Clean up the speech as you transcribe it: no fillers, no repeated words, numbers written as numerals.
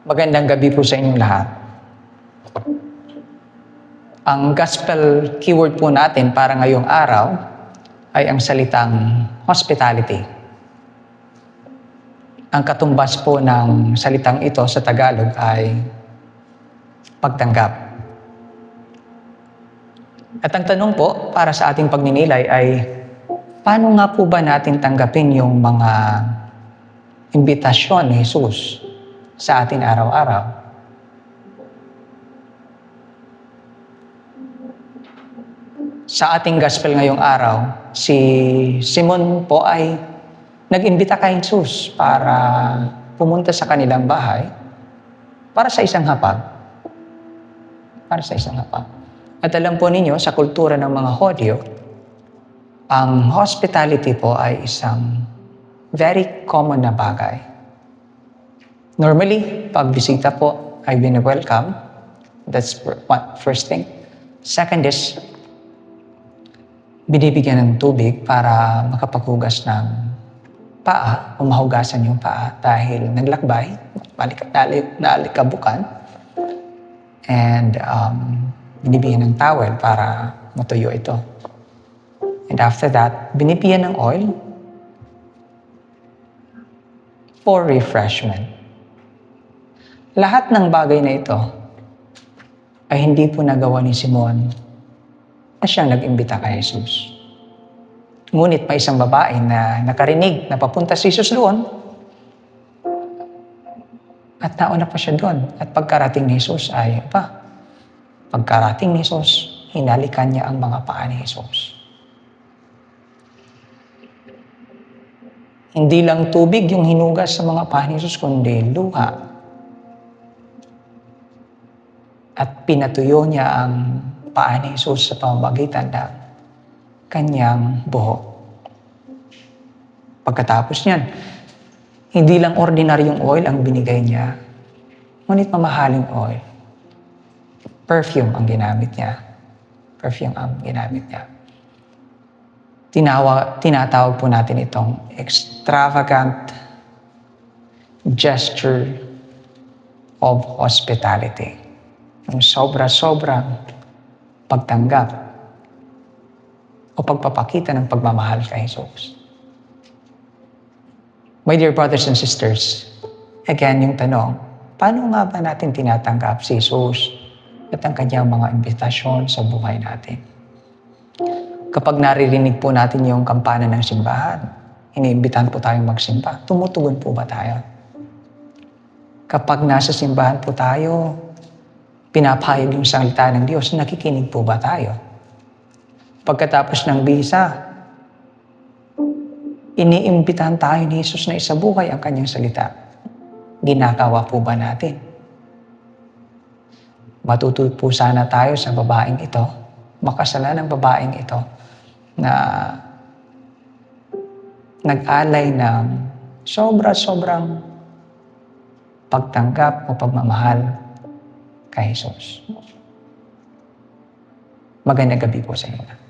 Magandang gabi po sa inyong lahat. Ang gospel keyword po natin para ngayong araw ay ang salitang hospitality. Ang katumbas po ng salitang ito sa Tagalog ay pagtanggap. At ang tanong po para sa ating pagninilay ay, paano nga po ba natin tanggapin yung mga imbitasyon ni Jesus sa atin araw-araw? Sa ating gospel ngayong araw, si Simon po ay nag-imbita kay Jesus para pumunta sa kanilang bahay para sa isang hapag. At alam po ninyo, sa kultura ng mga Hodyo, ang hospitality po ay isang very common na bagay. Normally, pag bisita po ay bini-welcome. That's first thing. Second is, binibigyan ng tubig para makapaghugas ng paa o mahugasan yung paa dahil naglakbay, naalikabukan. And binibigyan ng towel para matuyo ito. And after that, binibigyan ng oil for refreshment. Lahat ng bagay na ito ay hindi po nagawa ni Simon na siyang nag-imbita kay Jesus. Ngunit may isang babae na nakarinig na papunta si Jesus doon at nauna pa siya doon. At pagkarating ni Jesus hinalikan niya ang mga paa ni Jesus. Hindi lang tubig yung hinugas sa mga paa ni Jesus, kundi luha. At pinatuyo niya ang paa ni Jesus sa pamamagitan ng kanyang buhok. Pagkatapos niyan, hindi lang ordinaryong oil ang binigay niya, ngunit mamahaling oil. Perfume ang ginamit niya. Tinatawag po natin itong extravagant gesture of hospitality. Yung sobra-sobrang pagtanggap o pagpapakita ng pagmamahal kay Jesus. My dear brothers and sisters, again yung tanong, paano nga ba natin tinatanggap si Jesus at ang kanyang mga imbitasyon sa buhay natin? Kapag naririnig po natin yung kampana ng simbahan, iniimbitahan po tayong magsimba, tumutugon po ba tayo? Kapag nasa simbahan po tayo, pinapahayag yung salita ng Diyos, nakikinig po ba tayo? Pagkatapos ng bisa, iniimbitahan tayo ni Jesus na isabuhay ang kanyang salita. Ginagawa po ba natin? Matuto po sana tayo sa babaeng ito, makasalanang babaeng ito, na nag-alay ng sobra-sobrang pagtanggap o pagmamahal kay Jesus. Magandang gabi po sa inyo.